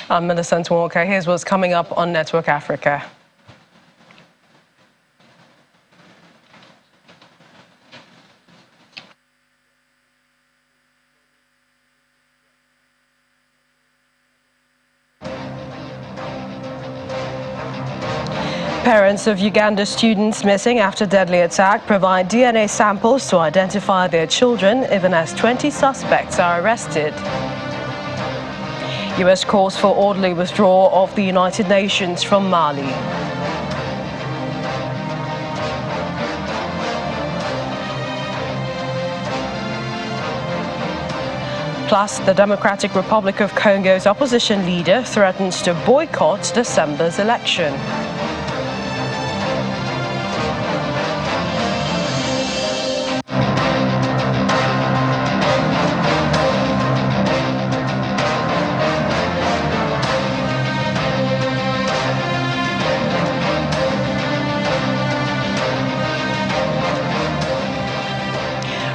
I'm Millicent Walker. Here's what's coming up on Network Africa. Parents of Uganda students missing after deadly attack provide DNA samples to identify their children, even as 20 suspects are arrested. U.S. calls for orderly withdrawal of the United Nations from Mali. Plus, the Democratic Republic of Congo's opposition leader threatens to boycott December's election.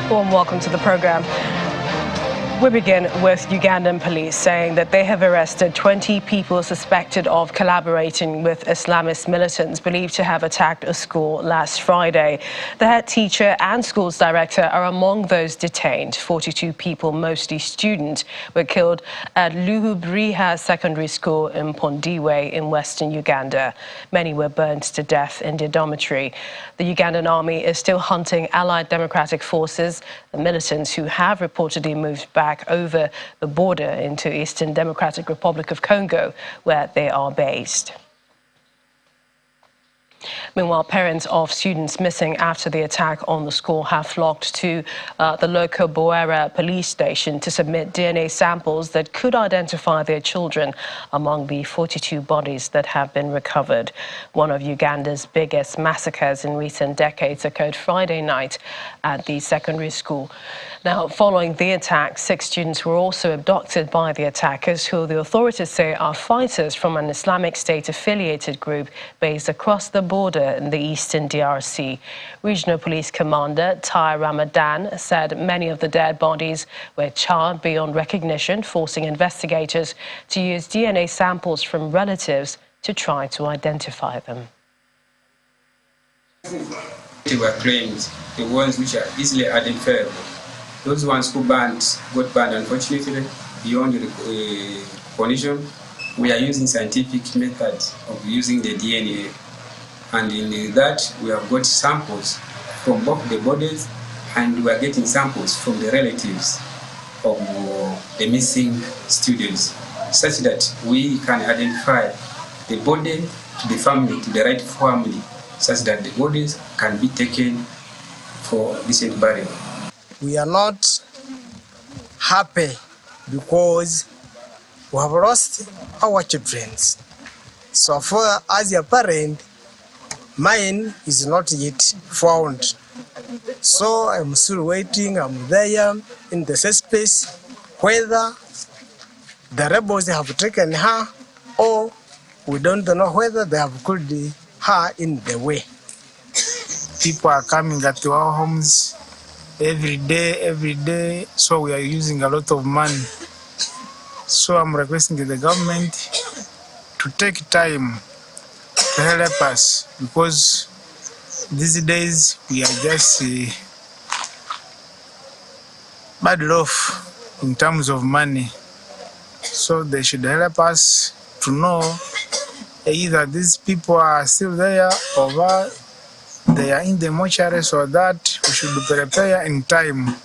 Warm welcome to the program. We begin with Ugandan police saying that they have arrested 20 people suspected of collaborating with Islamist militants believed to have attacked a school last Friday. The head teacher and school's director are among those detained. 42 people, mostly students, were killed at Luhubriha Secondary School in Pondiwe in western Uganda. Many were burned to death in their dormitory. The Ugandan army is still hunting allied democratic forces, the militants who have reportedly moved back over the border into Eastern Democratic Republic of Congo, where they are based. Meanwhile, parents of students missing after the attack on the school have flocked to the local Boera police station to submit DNA samples that could identify their children among the 42 bodies that have been recovered. One of Uganda's biggest massacres in recent decades occurred Friday night at the secondary school. Now, following the attack, 6 students were also abducted by the attackers, who the authorities say are fighters from an Islamic State-affiliated group based across the border in the eastern DRC. Regional Police Commander Tai Ramadan said many of the dead bodies were charred beyond recognition, forcing investigators to use DNA samples from relatives to try to identify them. They were claimed, the ones which are easily identifiable. Those ones who got banned, unfortunately, beyond the recognition. We are using scientific methods of using the DNA. And in that, we have got samples from both the bodies, and we are getting samples from the relatives of the missing students, such that we can identify the body to the family, to the right family, such that the bodies can be taken for decent burial. We are not happy because we have lost our children. So far as a parent, mine is not yet found. So I'm still waiting. I'm there in the safe space, whether the rebels have taken her or we don't know whether they have killed her in the way. People are coming at our homes every day, so we are using a lot of money. So I'm requesting the government to take time to help us, because these days we are just bad off in terms of money. So they should help us to know either these people are still there or they are in the mortuary, so that we should prepare in time.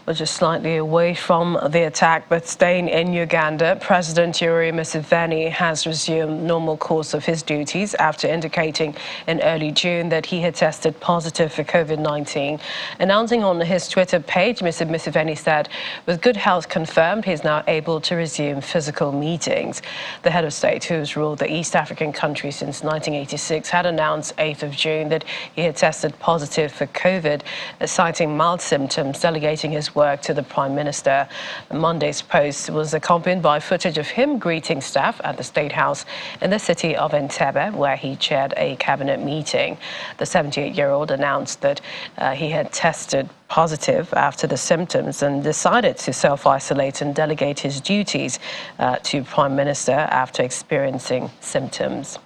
Well, just slightly away from the attack, but staying in Uganda, President Museveni has resumed normal course of his duties after indicating in early June that he had tested positive for COVID-19. Announcing on his Twitter page, Mr. Museveni said, with good health confirmed, he is now able to resume physical meetings. The head of state, who has ruled the East African country since 1986, had announced 8th of June that he had tested positive for COVID, citing mild symptoms, delegating his his work to the Prime Minister. Monday's post was accompanied by footage of him greeting staff at the State House in the city of Entebbe, where he chaired a cabinet meeting. The 78-year-old announced that he had tested positive after the symptoms and decided to self-isolate and delegate his duties to Prime Minister after experiencing symptoms.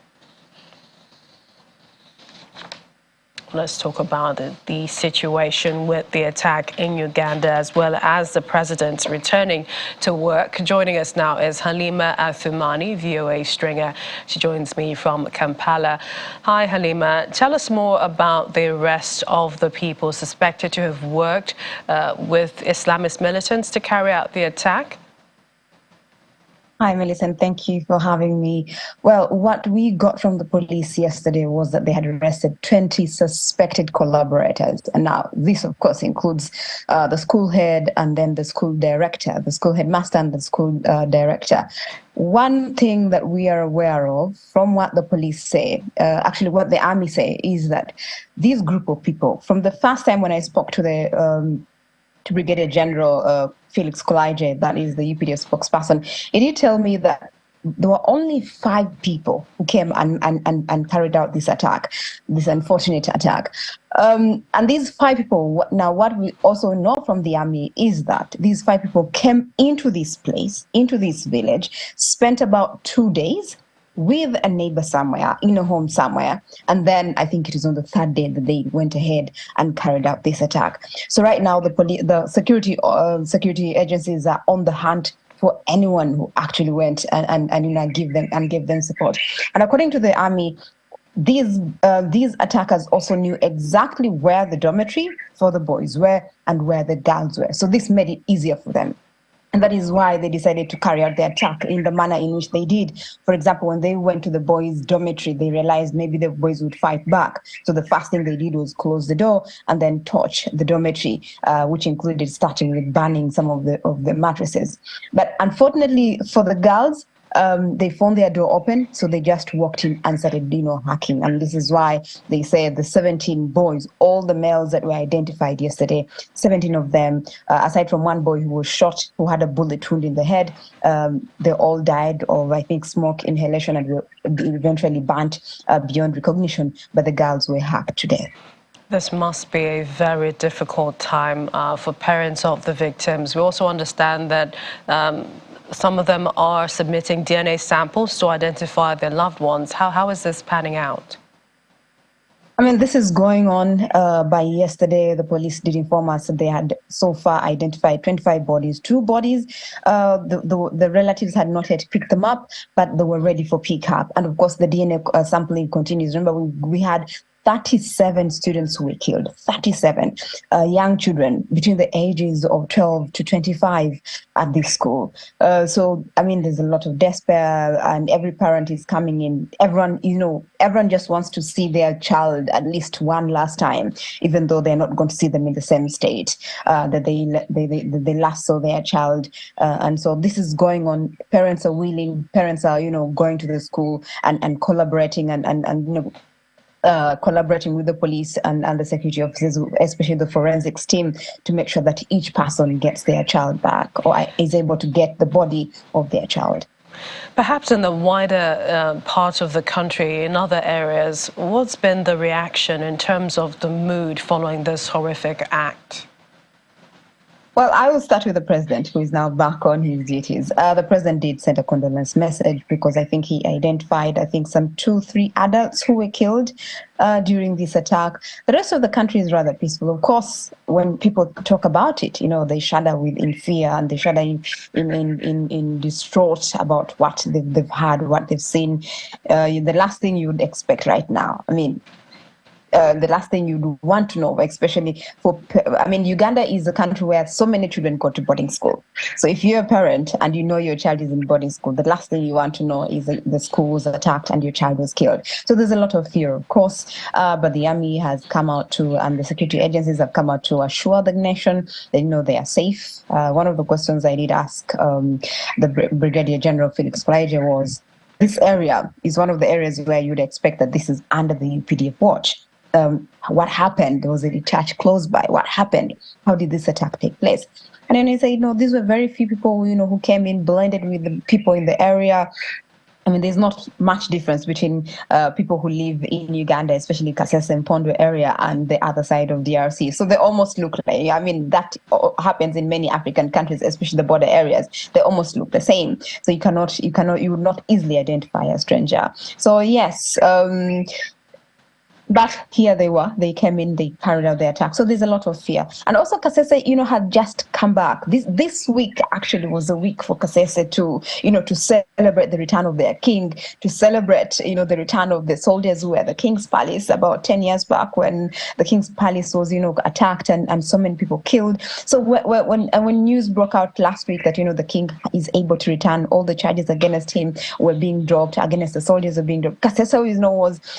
Let's talk about the situation with the attack in Uganda, as well as the president returning to work. Joining us now is Halima Athumani, VOA stringer. She joins me from Kampala. Hi, Halima. Tell us more about the arrest of the people suspected to have worked with Islamist militants to carry out the attack. Hi, Millicent. Thank you for having me. Well, what we got from the police yesterday was that they had arrested 20 suspected collaborators. And now this, of course, includes the school head and then the school director, the school headmaster and the school director. One thing that we are aware of from what the police say, actually what the army say, is that this group of people, from the first time when I spoke to the to Brigadier General Felix Kulaije, that is the UPDF spokesperson, he did tell me that there were only 5 people who came and carried out this attack, this unfortunate attack. And these 5 people, now what we also know from the army is that these 5 people came into this place, into this village, spent about 2 days with a neighbor somewhere, in a home somewhere. And then I think it is on the 3rd day that they went ahead and carried out this attack. So right now the security agencies are on the hunt for anyone who actually went and give them support. And according to the army, these attackers also knew exactly where the dormitory for the boys were and where the girls were. So this made it easier for them. And that is why they decided to carry out the attack in the manner in which they did. For example, when they went to the boys' dormitory, they realized maybe the boys would fight back. So the first thing they did was close the door and then torch the dormitory, which included starting with burning some of the mattresses. But unfortunately for the girls, they found their door open, so they just walked in and started, hacking. And this is why they say the 17 boys, all the males that were identified yesterday, 17 of them, aside from one boy who was shot, who had a bullet wound in the head, they all died of, I think, smoke inhalation and were eventually burnt beyond recognition, but the girls were hacked to death. This must be a very difficult time for parents of the victims. We also understand that some of them are submitting DNA samples to identify their loved ones. How is this panning out? I mean, this is going on. By yesterday, the police did inform us that they had so far identified 25 bodies. 2 bodies, the relatives had not yet picked them up, but they were ready for pickup. And of course, the DNA sampling continues. Remember, we had 37 students who were killed, 37 young children between the ages of 12 to 25 at this school. So, I mean, there's a lot of despair and every parent is coming in. Everyone just wants to see their child at least one last time, even though they're not going to see them in the same state that they last saw their child. And so this is going on. Parents are willing, parents are, going to the school and collaborating and collaborating with the police and the security officers, especially the forensics team, to make sure that each person gets their child back or is able to get the body of their child. Perhaps in the wider part of the country, in other areas, what's been the reaction in terms of the mood following this horrific act? Well, I will start with the president, who is now back on his duties. The president did send a condolence message because I think he identified, some 2-3 adults who were killed during this attack. The rest of the country is rather peaceful. Of course, when people talk about it, they shudder in fear and they shudder in distraught about what they've heard, what they've seen. The last thing you would expect right now. The last thing you'd want to know, especially Uganda is a country where so many children go to boarding school. So if you're a parent and you know your child is in boarding school, the last thing you want to know is the school was attacked and your child was killed. So there's a lot of fear, of course, but the army has come out and the security agencies have come out to assure the nation they know they are safe. One of the questions I did ask the Brigadier General Felix Kulaije was, this area is one of the areas where you'd expect that this is under the UPDF watch. what happened? Was it a church close by? What happened? How did this attack take place? And then he said, no, these were very few people, who came in, blended with the people in the area. I mean, there's not much difference between people who live in Uganda, especially Kasese and Pondo area, and the other side of DRC. So they almost look like, that happens in many African countries, especially the border areas. They almost look the same. So you would not easily identify a stranger. So yes, but here they were. They came in, they carried out the attack. So there's a lot of fear. And also Kasese, had just come back. This week actually was a week for Kasese to celebrate the return of their king, to celebrate, the return of the soldiers who were at the King's Palace about 10 years back when the King's Palace was, attacked and so many people killed. So when news broke out last week that, the king is able to return, all the charges against him were being dropped, against the soldiers were being dropped. Kasese,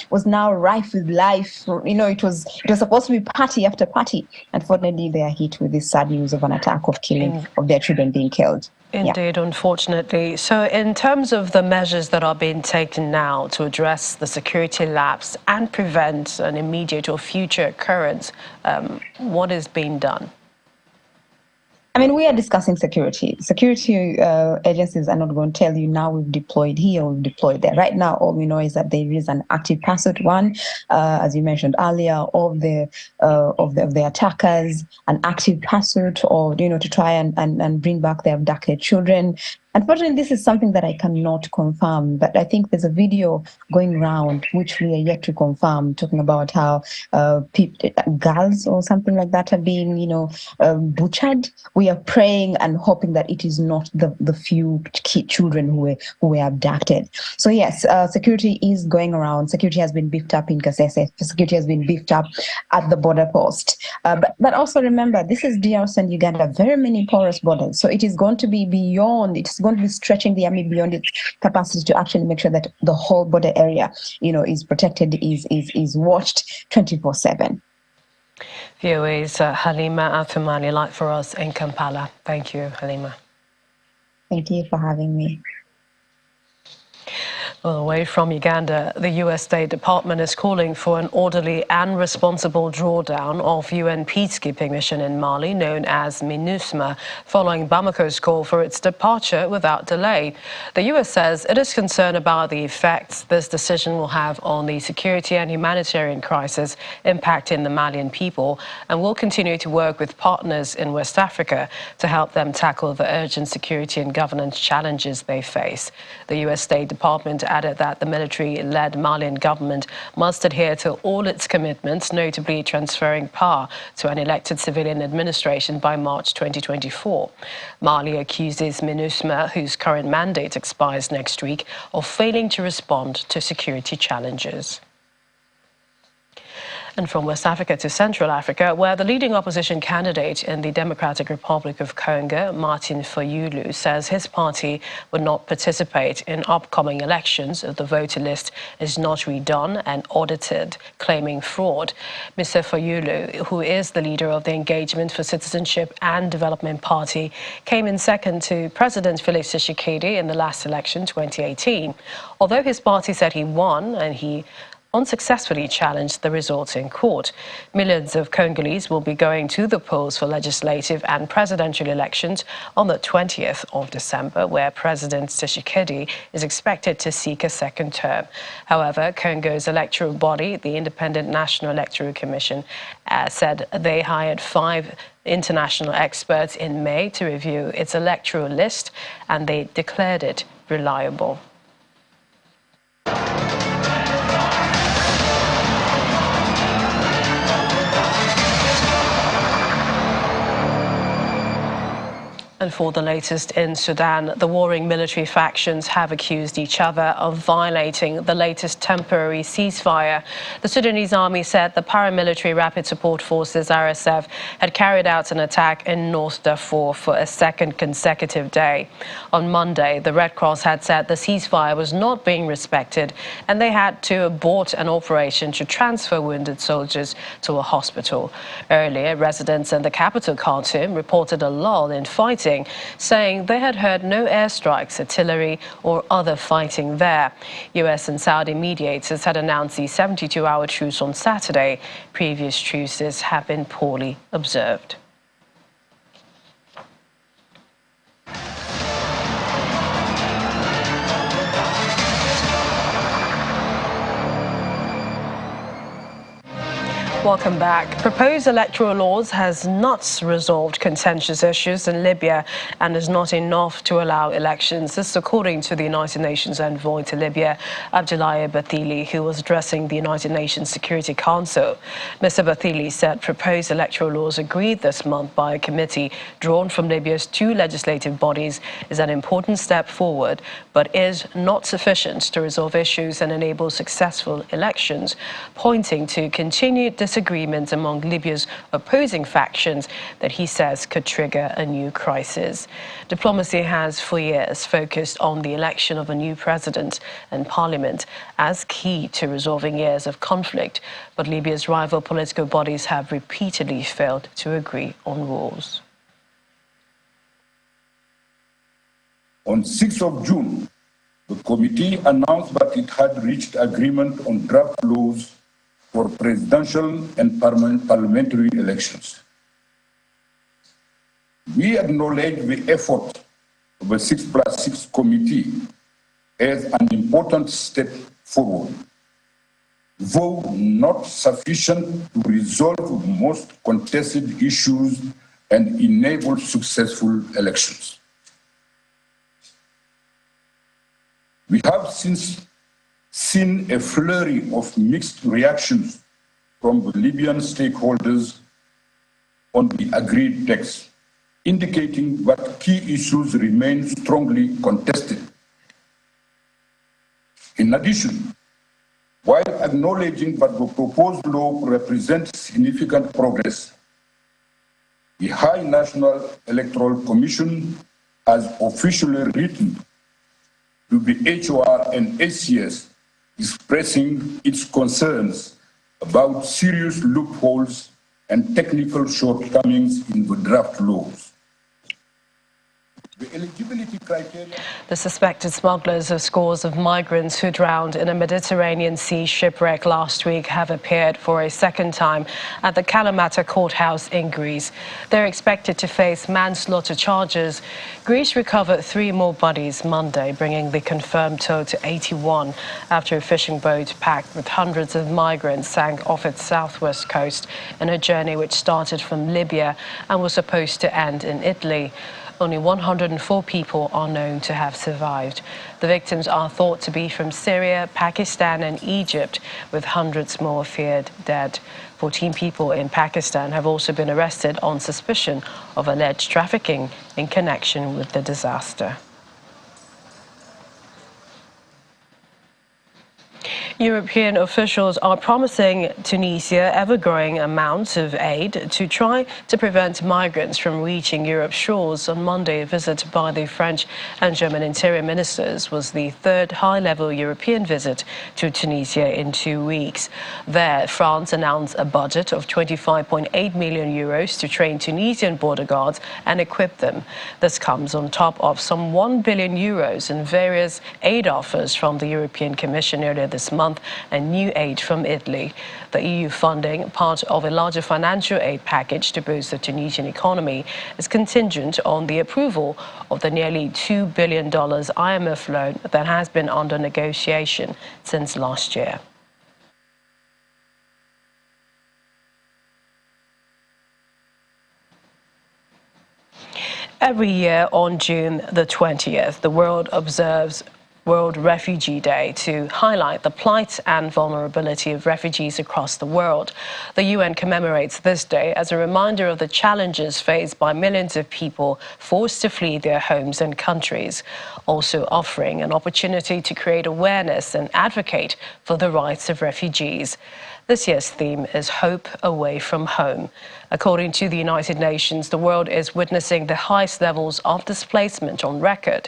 was now rife with life. It was supposed to be party after party. Unfortunately, they are hit with this sad news of an attack, of killing of their children being killed. Indeed, unfortunately. So in terms of the measures that are being taken now to address the security lapse and prevent an immediate or future occurrence, what is being done? I mean, we are discussing security. Security agencies are not going to tell you now we've deployed here, we've deployed there. Right now, all we know is that there is an active pursuit, as you mentioned earlier, of the attackers, an active pursuit, or to try and bring back their abducted children. Unfortunately, this is something that I cannot confirm, but I think there's a video going around which we are yet to confirm, talking about how girls or something like that are being, butchered. We are praying and hoping that it is not the few children who were abducted. So yes, security is going around. Security has been beefed up in Kasese. Security has been beefed up at the border post. But also remember, this is DRC and Uganda, very many porous borders. So it is going to be beyond. It's going to be stretching the army beyond its capacity to actually make sure that the whole border area, is protected, is watched 24/7. VOA's Halima Athumani, live for us in Kampala. Thank you, Halima. Thank you for having me. Well, away from Uganda, the U.S. State Department is calling for an orderly and responsible drawdown of UN peacekeeping mission in Mali, known as MINUSMA, following Bamako's call for its departure without delay. The U.S. says it is concerned about the effects this decision will have on the security and humanitarian crisis impacting the Malian people, and will continue to work with partners in West Africa to help them tackle the urgent security and governance challenges they face. The U.S. State Department added that the military-led Malian government must adhere to all its commitments, notably transferring power to an elected civilian administration by March 2024. Mali accuses MINUSMA, whose current mandate expires next week, of failing to respond to security challenges. And from West Africa to Central Africa, where the leading opposition candidate in the Democratic Republic of Congo, Martin Fayulu, says his party would not participate in upcoming elections if the voter list is not redone and audited, claiming fraud. Mr. Fayulu, who is the leader of the Engagement for Citizenship and Development Party, came in second to President Felix Tshisekedi in the last election, 2018. Although his party said he won and he unsuccessfully challenged the results in court. Millions of Congolese will be going to the polls for legislative and presidential elections on the 20th of December, where President Tshisekedi is expected to seek a second term. However, Congo's electoral body, the Independent National Electoral Commission, said they hired 5 international experts in May to review its electoral list, and they declared it reliable. And for the latest in Sudan, the warring military factions have accused each other of violating the latest temporary ceasefire. The Sudanese army said the paramilitary Rapid Support Forces, RSF, had carried out an attack in North Darfur for a second consecutive day. On Monday, the Red Cross had said the ceasefire was not being respected, and they had to abort an operation to transfer wounded soldiers to a hospital. Earlier, residents in the capital, Khartoum, reported a lull in fighting meeting, saying they had heard no airstrikes, artillery or other fighting there. US and Saudi mediators had announced the 72-hour truce on Saturday. Previous truces have been poorly observed. Welcome back. Proposed electoral laws has not resolved contentious issues in Libya and is not enough to allow elections. This according to the United Nations envoy to Libya, Abdoulaye Bathily, who was addressing the United Nations Security Council. Mr. Bathily said proposed electoral laws agreed this month by a committee drawn from Libya's two legislative bodies is an important step forward, but is not sufficient to resolve issues and enable successful elections, pointing to continued disagreements among Libya's opposing factions that he says could trigger a new crisis. Diplomacy has for years focused on the election of a new president and parliament as key to resolving years of conflict, but Libya's rival political bodies have repeatedly failed to agree on rules. On 6th of June, the committee announced that it had reached agreement on draft laws for presidential and parliamentary elections. We acknowledge the effort of the 6+6 committee as an important step forward, though not sufficient to resolve most contested issues and enable successful elections. We have since seen a flurry of mixed reactions from the Libyan stakeholders on the agreed text, indicating that key issues remain strongly contested. In addition, while acknowledging that the proposed law represents significant progress, the High National Electoral Commission has officially written to the HOR and ACS expressing its concerns about serious loopholes and technical shortcomings in the draft laws. The eligibility criteria... The suspected smugglers of scores of migrants who drowned in a Mediterranean Sea shipwreck last week have appeared for a second time at the Kalamata courthouse in Greece. They're expected to face manslaughter charges. Greece recovered 3 more bodies Monday, bringing the confirmed total to 81 after a fishing boat packed with hundreds of migrants sank off its southwest coast in a journey which started from Libya and was supposed to end in Italy. Only 104 people are known to have survived. The victims are thought to be from Syria, Pakistan and Egypt, with hundreds more feared dead. 14 people in Pakistan have also been arrested on suspicion of alleged trafficking in connection with the disaster. European officials are promising Tunisia ever-growing amounts of aid to try to prevent migrants from reaching Europe's shores. On Monday, a visit by the French and German interior ministers was the third high-level European visit to Tunisia in 2 weeks. There, France announced a budget of 25.8 million euros to train Tunisian border guards and equip them. This comes on top of some 1 billion euros in various aid offers from the European Commission earlier this month and new aid from Italy. The EU funding, part of a larger financial aid package to boost the Tunisian economy, is contingent on the approval of the nearly $2 billion IMF loan that has been under negotiation since last year. Every year on June the 20th, the world observes World Refugee Day to highlight the plight and vulnerability of refugees across the world. The UN commemorates this day as a reminder of the challenges faced by millions of people forced to flee their homes and countries, also offering an opportunity to create awareness and advocate for the rights of refugees. This year's theme is Hope Away from Home. According to the United Nations, the world is witnessing the highest levels of displacement on record.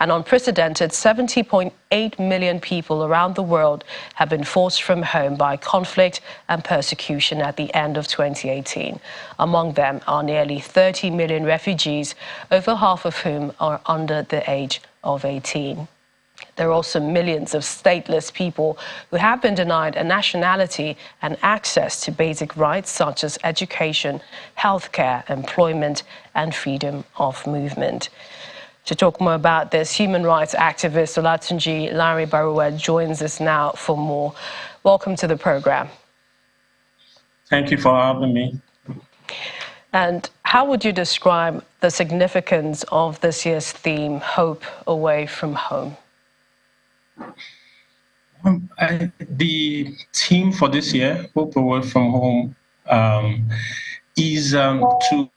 An unprecedented 70.8 million people around the world have been forced from home by conflict and persecution at the end of 2018. Among them are nearly 30 million refugees, over half of whom are under the age of 18. There are also millions of stateless people who have been denied a nationality and access to basic rights such as education, healthcare, employment, and freedom of movement. To talk more about this, human rights activist Olatunji Lanre-Baruwa joins us now for more. Welcome to the program. Thank you for having me. And how would you describe the significance of this year's theme, Hope Away from Home? The theme for this year, Hope Away from Home, is to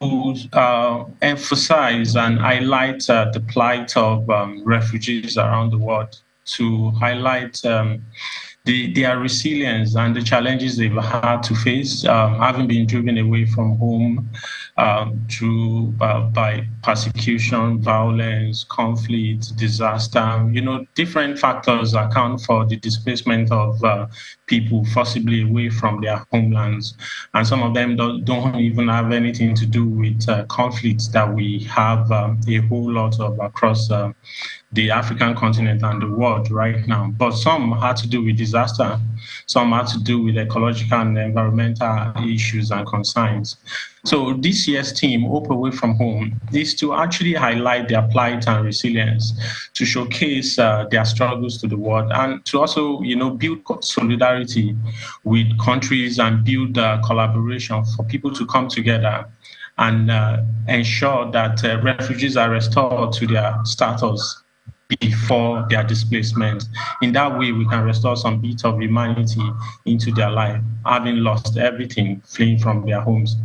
emphasize and highlight the plight of refugees around the world, to highlight their resilience and the challenges they've had to face, having been driven away from home by persecution, violence, conflict, disaster. You know, different factors account for the displacement of people forcibly away from their homelands. And some of them don't even have anything to do with conflicts that we have a whole lot of across the African continent and the world right now. But some had to do with disaster, some had to do with ecological and environmental issues and concerns. So this year's theme, Hope Away from Home, is to actually highlight their plight and resilience, to showcase their struggles to the world, and to also, you know, build solidarity with countries and build collaboration for people to come together and ensure that refugees are restored to their status before their displacement. In that way, we can restore some bit of humanity into their life, having lost everything, fleeing from their homes.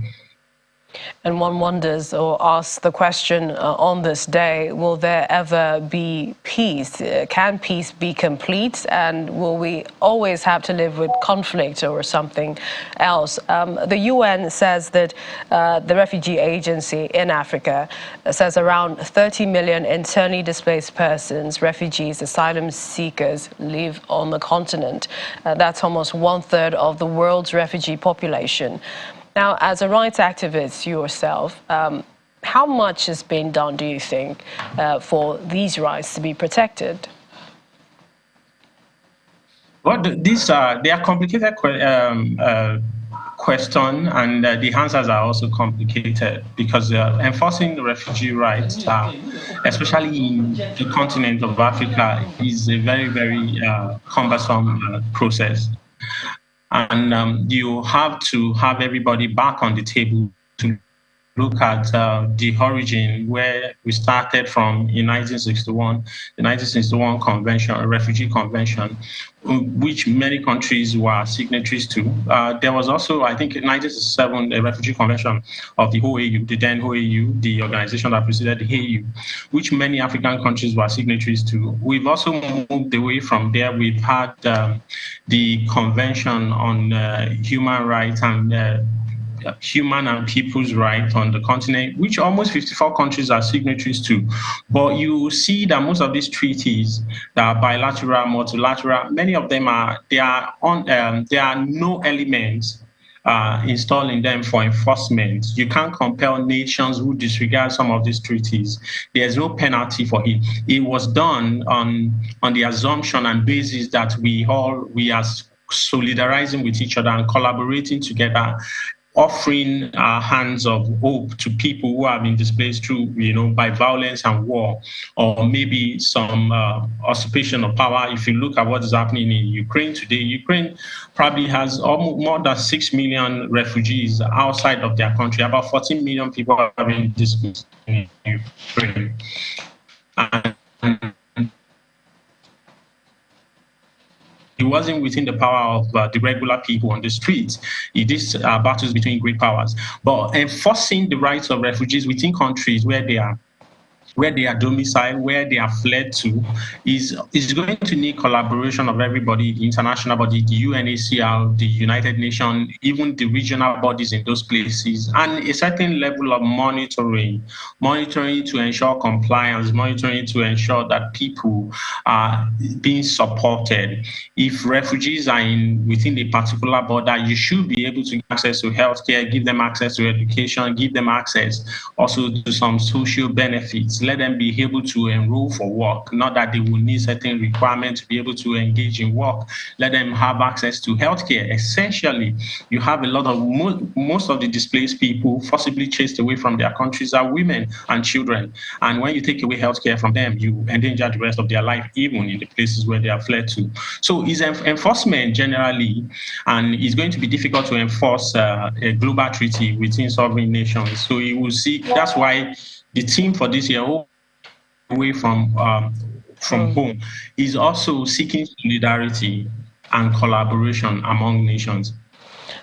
And one wonders or asks the question on this day, will there ever be peace? Can peace be complete? And will we always have to live with conflict or something else? The UN says that the refugee agency in Africa says around 30 million internally displaced persons, refugees, asylum seekers live on the continent. That's almost 1/3 of the world's refugee population. Now, as a rights activist yourself, how much has been done, do you think, for these rights to be protected? Well, they are complicated question, and the answers are also complicated because enforcing the refugee rights, especially in the continent of Africa, is a very, very cumbersome process. And you have to have everybody back on the table to look at the origin where we started from in 1961, the 1961 Convention, a Refugee Convention, which many countries were signatories to. There was also, I think, in 1967, a Refugee Convention of the OAU, the then OAU, the organization that preceded the AU, which many African countries were signatories to. We've also moved away from there. We've had the Convention on Human Rights and Human and People's Rights on the continent, which almost 54 countries are signatories to. But you see that most of these treaties that are bilateral, multilateral, many of them there are no elements installing them for enforcement. You can't compel nations who disregard some of these treaties. There's no penalty for it. It was done on the assumption and basis that we are solidarizing with each other and collaborating together, offering hands of hope to people who have been displaced through, by violence and war, or maybe some usurpation of power. If you look at what is happening in Ukraine today, Ukraine probably has more than 6 million refugees outside of their country. About 14 million people have been displaced in Ukraine. It wasn't within the power of the regular people on the streets. It is battles between great powers. But enforcing the rights of refugees within countries where they are where they are domiciled, where they are fled to, is going to need collaboration of everybody, the international body, the UNHCR, the United Nations, even the regional bodies in those places, and a certain level of monitoring to ensure compliance, monitoring to ensure that people are being supported. If refugees are within a particular border, you should be able to give access to healthcare, give them access to education, give them access also to some social benefits. Let them be able to enroll for work, not that they will need certain requirements to be able to engage in work. Let them have access to healthcare. Essentially, you have a lot of most of the displaced people forcibly chased away from their countries are women and children. And when you take away healthcare from them, you endanger the rest of their life, even in the places where they are fled to. So is enforcement generally, and it's going to be difficult to enforce a global treaty within sovereign nations. So you will see, that's why the theme for this year, away from home, is also seeking solidarity and collaboration among nations.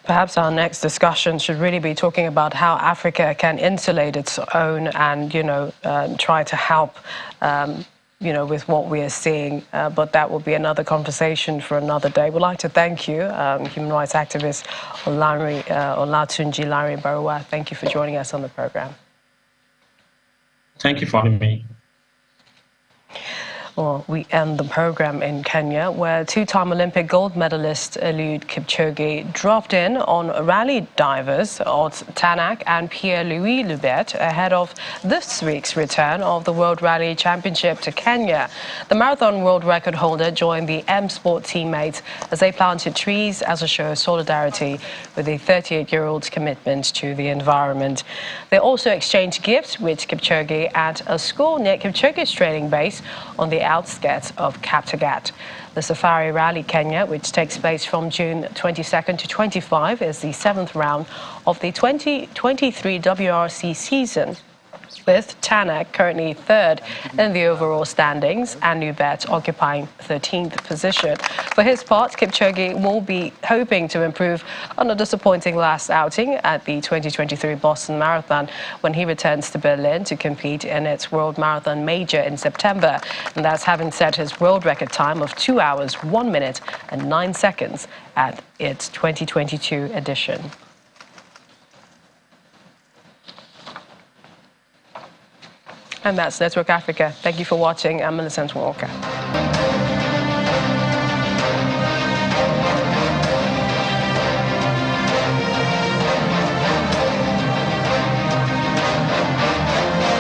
Perhaps our next discussion should really be talking about how Africa can insulate its own and, try to help, with what we are seeing. But that will be another conversation for another day. We'd like to thank you, human rights activist Olatunji Larry Baruwa. Thank you for joining us on the program. Thank you for having me. Well, we end the program in Kenya, where two-time Olympic gold medalist Eliud Kipchoge dropped in on rally divers Odds Tanak and Pierre-Louis Lubet ahead of this week's return of the World Rally Championship to Kenya. The marathon world record holder joined the M Sport teammates as they planted trees as a show of solidarity with the 38-year-old's commitment to the environment. They also exchanged gifts with Kipchoge at a school near Kipchoge's training base on the outskirts of Kaptagat. The Safari Rally Kenya, which takes place from June 22nd to 25, is the 7th round of the 2023 WRC season, with Tanak currently 3rd in the overall standings and Lubet occupying 13th position. For his part, Kipchoge will be hoping to improve on a disappointing last outing at the 2023 Boston Marathon when he returns to Berlin to compete in its World Marathon Major in September. And that's having set his world record time of 2 hours, 1 minute and 9 seconds at its 2022 edition. And that's Network Africa. Thank you for watching. I'm Millicent Walker.